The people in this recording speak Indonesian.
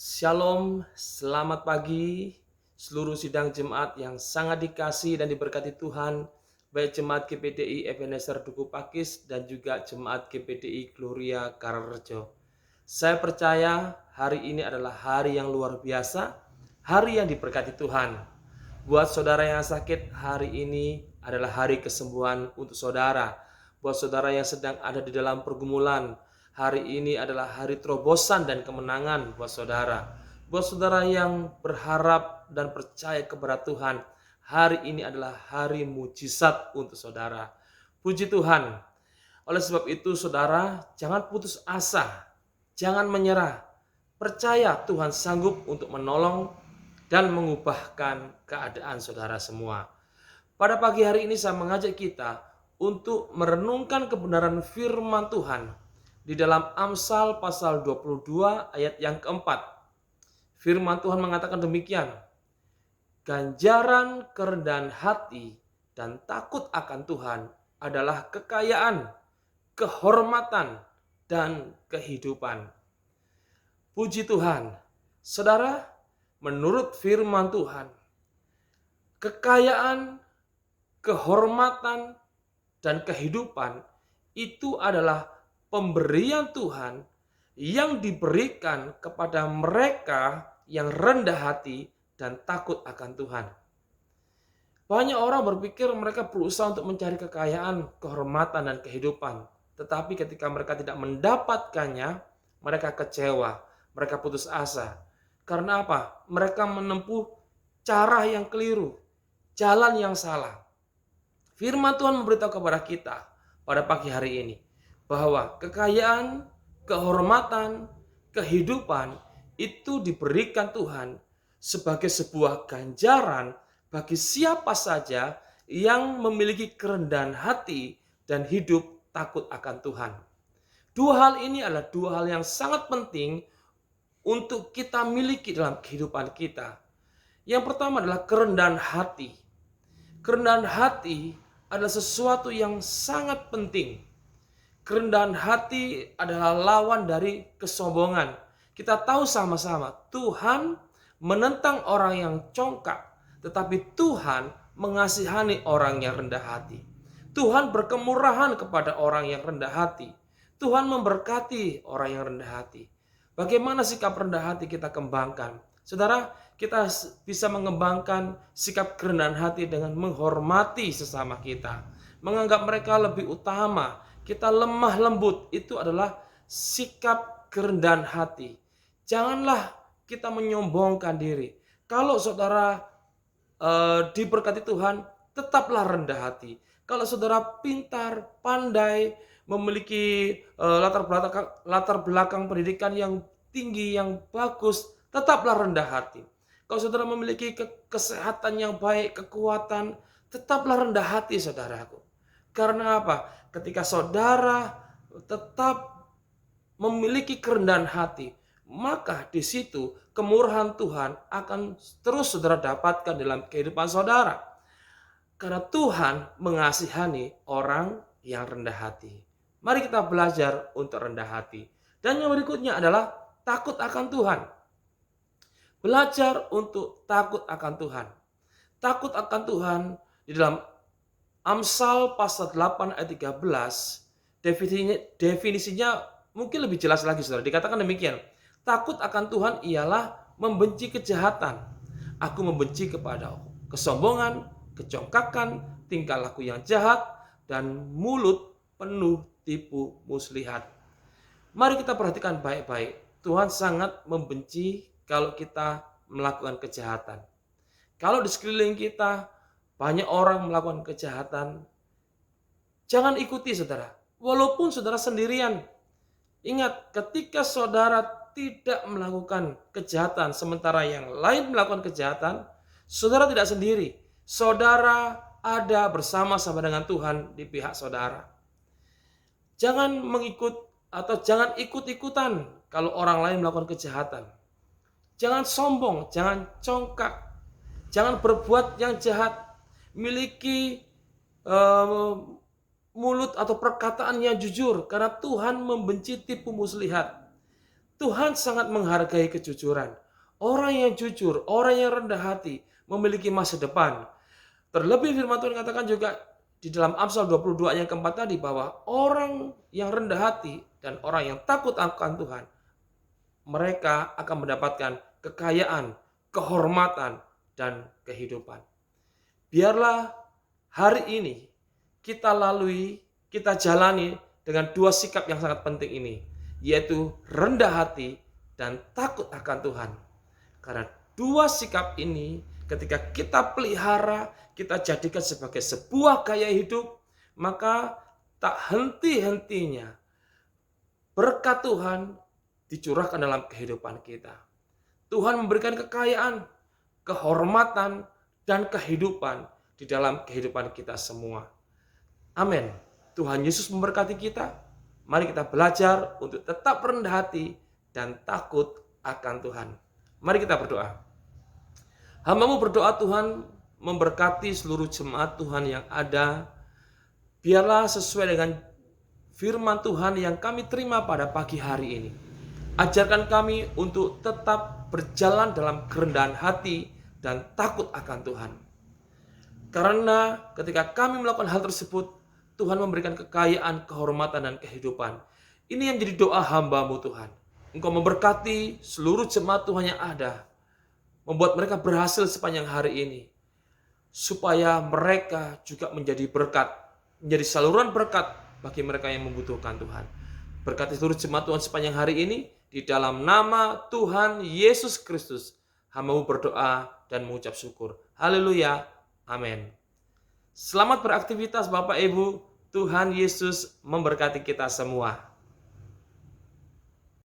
Shalom, selamat pagi seluruh sidang jemaat yang sangat dikasihi dan diberkati Tuhan, baik jemaat GPDI Ebenezer Duku Pakis dan juga jemaat GPDI Gloria Kararrejo. Saya percaya hari ini adalah hari yang luar biasa, hari yang diberkati Tuhan. Buat saudara yang sakit, hari ini adalah hari kesembuhan untuk saudara. Buat saudara yang sedang ada di dalam pergumulan, hari ini adalah hari terobosan dan kemenangan buat saudara. Buat saudara yang berharap dan percaya kepada Tuhan, hari ini adalah hari mujizat untuk saudara. Puji Tuhan. Oleh sebab itu saudara, jangan putus asa, jangan menyerah. Percaya Tuhan sanggup untuk menolong dan mengubahkan keadaan saudara semua. Pada pagi hari ini saya mengajak kita untuk merenungkan kebenaran firman Tuhan di dalam Amsal pasal 22 ayat yang keempat. Firman Tuhan mengatakan demikian, ganjaran kerendahan hati dan takut akan Tuhan adalah kekayaan, kehormatan, dan kehidupan. Puji Tuhan, saudara, menurut firman Tuhan, kekayaan, kehormatan, dan kehidupan itu adalah pemberian Tuhan yang diberikan kepada mereka yang rendah hati dan takut akan Tuhan. Banyak orang berpikir mereka berusaha untuk mencari kekayaan, kehormatan, dan kehidupan. Tetapi ketika mereka tidak mendapatkannya, mereka kecewa, mereka putus asa. Karena apa? Mereka menempuh cara yang keliru, jalan yang salah. Firman Tuhan memberitahu kepada kita pada pagi hari ini bahwa kekayaan, kehormatan, kehidupan itu diberikan Tuhan sebagai sebuah ganjaran bagi siapa saja yang memiliki kerendahan hati dan hidup takut akan Tuhan. Dua hal ini adalah dua hal yang sangat penting untuk kita miliki dalam kehidupan kita. Yang pertama adalah kerendahan hati. Kerendahan hati adalah sesuatu yang sangat penting. Kerendahan hati adalah lawan dari kesombongan. Kita tahu sama-sama Tuhan menentang orang yang congkak, tetapi Tuhan mengasihani orang yang rendah hati. Tuhan berkemurahan kepada orang yang rendah hati. Tuhan memberkati orang yang rendah hati. Bagaimana sikap rendah hati kita kembangkan? Saudara, kita bisa mengembangkan sikap kerendahan hati dengan menghormati sesama kita. Menganggap mereka lebih utama. Kita lemah lembut, itu adalah sikap kerendahan hati. Janganlah kita menyombongkan diri. Kalau saudara diberkati Tuhan, tetaplah rendah hati. Kalau saudara pintar, pandai, memiliki latar belakang pendidikan yang tinggi, yang bagus, tetaplah rendah hati. Kalau saudara memiliki kesehatan yang baik, kekuatan, tetaplah rendah hati saudaraku. Karena apa? Ketika saudara tetap memiliki kerendahan hati, maka di situ kemurahan Tuhan akan terus saudara dapatkan dalam kehidupan saudara. Karena Tuhan mengasihani orang yang rendah hati. Mari kita belajar untuk rendah hati. Dan yang berikutnya adalah takut akan Tuhan. Belajar untuk takut akan Tuhan. Takut akan Tuhan di dalam Amsal pasal 8 ayat 13, definisinya mungkin lebih jelas lagi saudara. Dikatakan demikian, takut akan Tuhan ialah membenci kejahatan. Aku membenci kepada kesombongan, kecongkakan, tingkah laku yang jahat, dan mulut penuh tipu muslihat. Mari kita perhatikan baik-baik. Tuhan sangat membenci kalau kita melakukan kejahatan. Kalau di sekeliling kita banyak orang melakukan kejahatan, jangan ikuti saudara. Walaupun saudara sendirian. Ingat, ketika saudara tidak melakukan kejahatan sementara yang lain melakukan kejahatan, saudara tidak sendiri. Saudara ada bersama-sama dengan Tuhan di pihak saudara. Jangan mengikut atau jangan ikut-ikutan kalau orang lain melakukan kejahatan. Jangan sombong, jangan congkak, jangan berbuat yang jahat. Miliki mulut atau perkataan yang jujur, karena Tuhan membenci tipu muslihat. Tuhan sangat menghargai kejujuran. Orang yang jujur, orang yang rendah hati, memiliki masa depan. Terlebih firman Tuhan katakan juga di dalam Amsal 22 ayat keempat tadi bahwa orang yang rendah hati dan orang yang takut akan Tuhan, mereka akan mendapatkan kekayaan, kehormatan, dan kehidupan. Biarlah hari ini kita lalui, kita jalani dengan dua sikap yang sangat penting ini, yaitu rendah hati dan takut akan Tuhan. Karena dua sikap ini ketika kita pelihara, kita jadikan sebagai sebuah gaya hidup, maka tak henti-hentinya berkat Tuhan dicurahkan dalam kehidupan kita. Tuhan memberikan kekayaan, kehormatan, dan kehidupan di dalam kehidupan kita semua. Amin. Tuhan Yesus memberkati kita. Mari kita belajar untuk tetap rendah hati dan takut akan Tuhan. Mari kita berdoa. Hamba-Mu berdoa Tuhan memberkati seluruh jemaat Tuhan yang ada. Biarlah sesuai dengan firman Tuhan yang kami terima pada pagi hari ini. Ajarkan kami untuk tetap berjalan dalam kerendahan hati dan takut akan Tuhan. Karena ketika kami melakukan hal tersebut, Tuhan memberikan kekayaan, kehormatan, dan kehidupan. Ini yang menjadi doa hamba-Mu Tuhan. Engkau memberkati seluruh jemaat Tuhan yang ada. Membuat mereka berhasil sepanjang hari ini. Supaya mereka juga menjadi berkat. Menjadi saluran berkat bagi mereka yang membutuhkan Tuhan. Berkati seluruh jemaat Tuhan sepanjang hari ini. Di dalam nama Tuhan Yesus Kristus. Hamba-Mu berdoa dan mengucap syukur. Haleluya. Amin. Selamat beraktivitas Bapak Ibu. Tuhan Yesus memberkati kita semua.